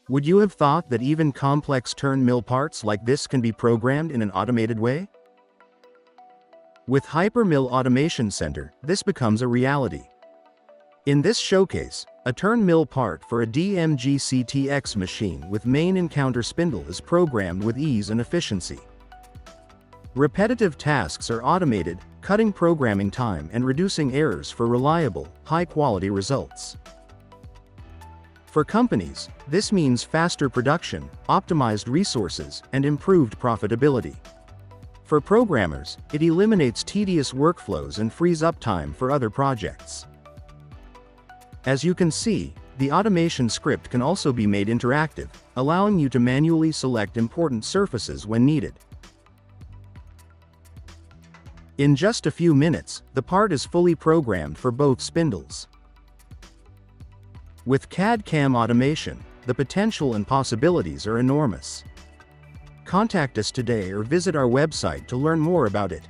Would you have thought that even complex turn mill parts like this can be programmed in an automated way? With hyperMILL Automation Center, this becomes a reality. In this showcase, a turn mill part for a DMG-CTX machine with main encounter spindle is programmed with ease and efficiency. Repetitive tasks are automated, cutting programming time and reducing errors for reliable, high-quality results. For companies, this means faster production, optimized resources, and improved profitability. For programmers, it eliminates tedious workflows and frees up time for other projects. As you can see, the automation script can also be made interactive, allowing you to manually select important surfaces when needed. In just a few minutes, the part is fully programmed for both spindles. With CAD/CAM automation, the potential and possibilities are enormous. Contact us today or visit our website to learn more about it.